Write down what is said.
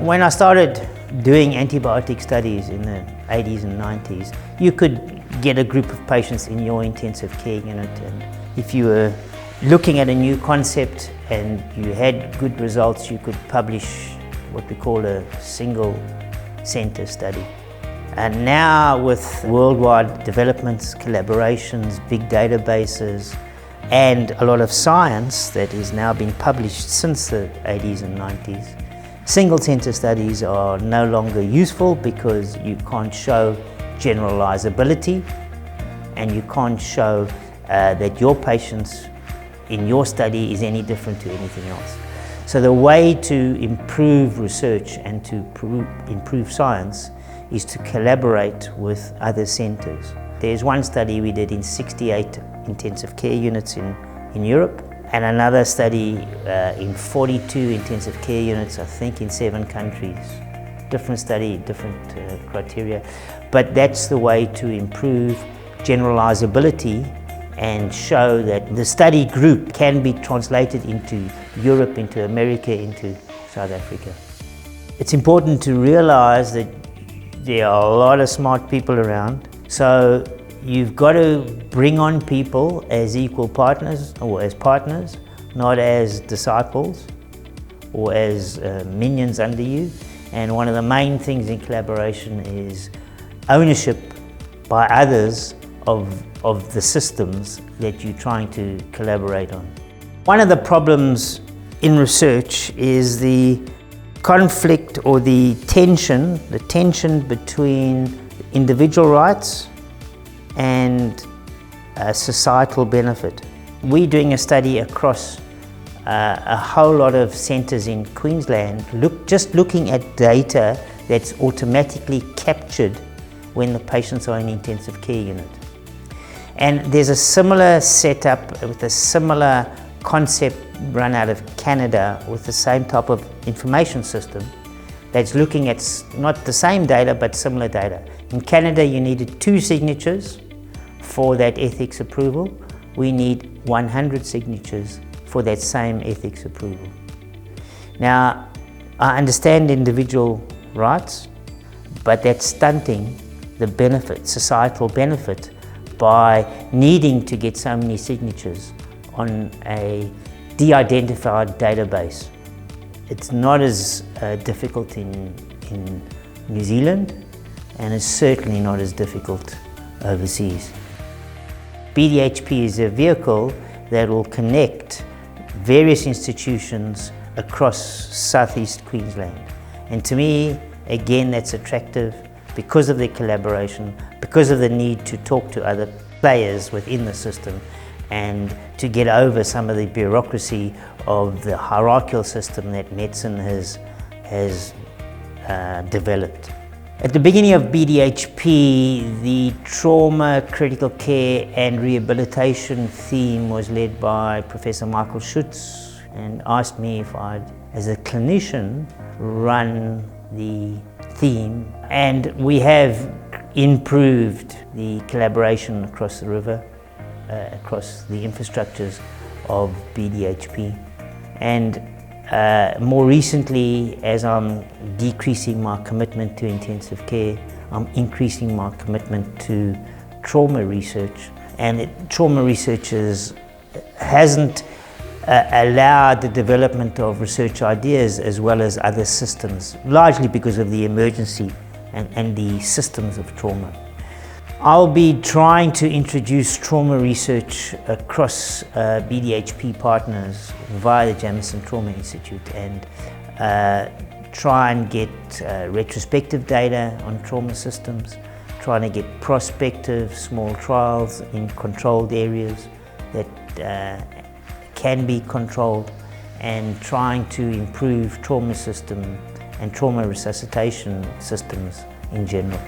When I started doing antibiotic studies in the 80s and 90s, you could get a group of patients in your intensive care unit, and if you were looking at a new concept and you had good results, you could publish what we call a single center study. And now with worldwide developments, collaborations, big databases, and a lot of science that has now been published since the 80s and 90s, single center studies are no longer useful because you can't show generalizability and you can't show that your patients in your study is any different to anything else. So the way to improve research and to improve science is to collaborate with other centers. There's one study we did in 68 intensive care units in Europe, and another study in 42 intensive care units, I think in 7 countries. Different study, different criteria, but that's the way to improve generalizability and show that the study group can be translated into Europe, into America, into South Africa. It's important to realize that there are a lot of smart people around, so you've got to bring on people as equal partners or as partners, not as disciples or as minions under you. And one of the main things in collaboration is ownership by others of the systems that you're trying to collaborate on. One of the problems in research is the conflict or the tension between individual rights and societal benefit. We're doing a study across a whole lot of centres in Queensland, just looking at data that's automatically captured when the patients are in intensive care unit. And there's a similar setup with a similar concept run out of Canada with the same type of information system that's looking at not the same data but similar data. In Canada you needed 2 signatures for that ethics approval. We need 100 signatures for that same ethics approval. Now, I understand individual rights, but that's stunting the benefit, societal benefit, by needing to get so many signatures on a de-identified database. It's not as difficult in New Zealand, and it's certainly not as difficult overseas. BDHP is a vehicle that will connect various institutions across southeast Queensland. And to me, again, that's attractive because of the collaboration, because of the need to talk to other players within the system and to get over some of the bureaucracy of the hierarchical system that medicine has developed. At the beginning of BDHP, the trauma, critical care and rehabilitation theme was led by Professor Michael Schutz and asked me if I'd, as a clinician, run the theme. And we have improved the collaboration across the river, across the infrastructures of BDHP. And more recently, as I'm decreasing my commitment to intensive care, I'm increasing my commitment to trauma research. And trauma research hasn't allowed the development of research ideas as well as other systems, largely because of the emergency and the systems of trauma. I'll be trying to introduce trauma research across BDHP partners via the Jamison Trauma Institute and try and get retrospective data on trauma systems, trying to get prospective small trials in controlled areas that can be controlled, and trying to improve trauma system and trauma resuscitation systems in general.